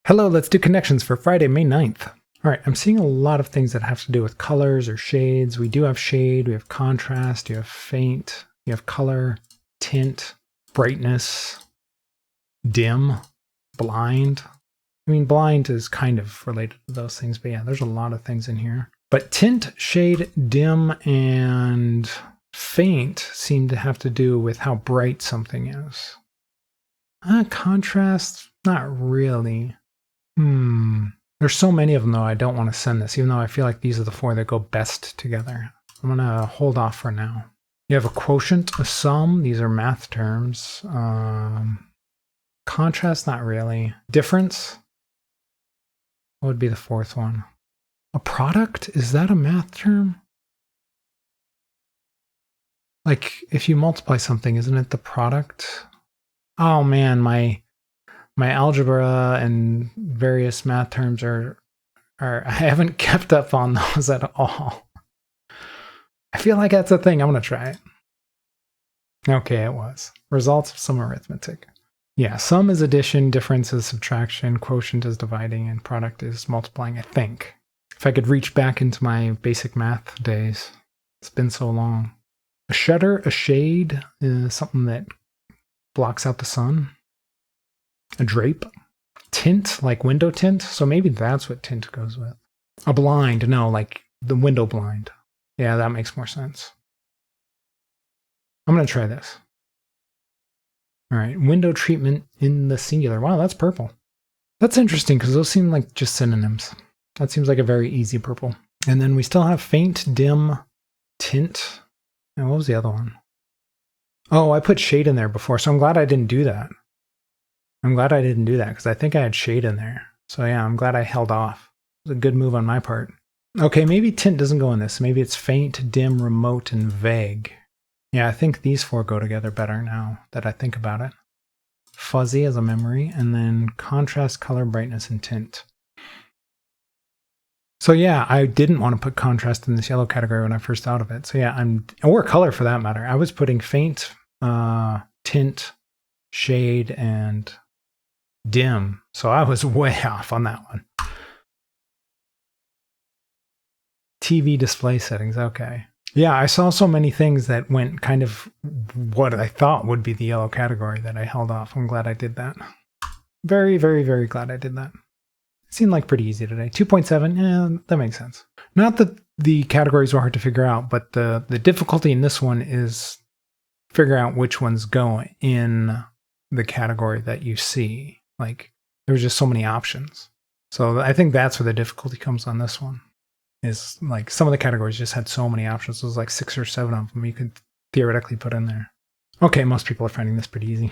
Hello, let's do connections for Friday, May 9th. All right, I'm seeing a lot of things that have to do with colors or shades. We do have shade, we have contrast, you have faint, you have color, tint, brightness, dim, blind. I mean, blind is kind of related to those things, but yeah, there's a lot of things in here. But tint, shade, dim, and faint seem to have to do with how bright something is. Contrast, not really. There's so many of them, though, I don't want to send this, even though I feel like these are the four that go best together. I'm going to hold off for now. You have a quotient, a sum. These are math terms. Contrast, not really. Difference? What would be the fourth one? A product? Is that a math term? Like, if you multiply something, isn't it the product? Oh man, my algebra and various math terms are I haven't kept up on those at all. I feel like that's a thing. I'm going to try it. Okay, it was. Results of some arithmetic. Yeah, sum is addition, difference is subtraction, quotient is dividing, and product is multiplying, I think. If I could reach back into my basic math days. It's been so long. A shutter, a shade is something that blocks out the sun. A drape. Tint, like window tint. So maybe that's what tint goes with. A blind, no, like the window blind. Yeah, that makes more sense. I'm going to try this. All right, window treatment in the singular. Wow, that's purple. That's interesting because those seem like just synonyms. That seems like a very easy purple. And then we still have faint, dim, tint. And what was the other one? Oh, I put shade in there before, so I'm glad I didn't do that. I'm glad I didn't do that because I think I had shade in there. So yeah, I'm glad I held off. It was a good move on my part. Okay, maybe tint doesn't go in this. Maybe it's faint, dim, remote, and vague. Yeah, I think these four go together better now that I think about it. Fuzzy as a memory, and then contrast, color, brightness, and tint. So yeah, I didn't want to put contrast in this yellow category when I first thought of it. So yeah, or color for that matter. I was putting faint, tint, shade, and dim. So I was way off on that one. TV display settings, okay. Yeah, I saw so many things that went kind of what I thought would be the yellow category that I held off. I'm glad I did that. Very, very, very glad I did that. It seemed like pretty easy today. 2.7, yeah, that makes sense. Not that the categories were hard to figure out, but the difficulty in this one is figure out which ones go in the category that you see. Like, there was just so many options. So I think that's where the difficulty comes on this one. Is like some of the categories just had so many options. It was like 6 or 7 of them you could theoretically put in there. Okay, most people are finding this pretty easy.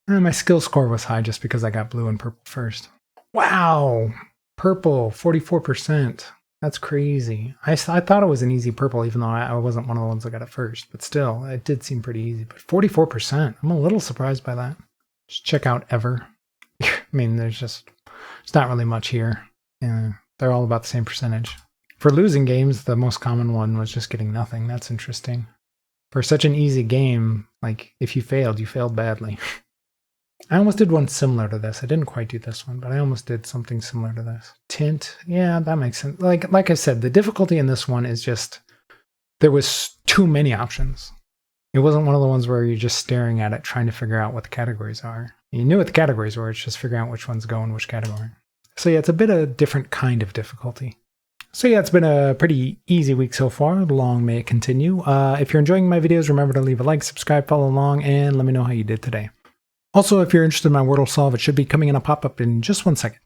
And my skill score was high just because I got blue and purple first. Wow! Purple, 44%. That's crazy. I thought it was an easy purple, even though I wasn't one of the ones that got it first. But still, it did seem pretty easy. But 44%, I'm a little surprised by that. Just check out Ever. I mean, there's not really much here. Yeah. They're all about the same percentage. For losing games, the most common one was just getting nothing. That's interesting. For such an easy game, like if you failed badly. I almost did one similar to this. I didn't quite do this one, but I almost did something similar to this. Tint, yeah, that makes sense. Like I said, the difficulty in this one is just there was too many options. It wasn't one of the ones where you're just staring at it trying to figure out what the categories are. You knew what the categories were, it's just figuring out which ones go in which category. So yeah, it's a bit of a different kind of difficulty. So yeah, it's been a pretty easy week so far. Long may it continue. If you're enjoying my videos, remember to leave a like, subscribe, follow along, and let me know how you did today. Also, if you're interested in my Wordle solve, it should be coming in a pop-up in just 1 second.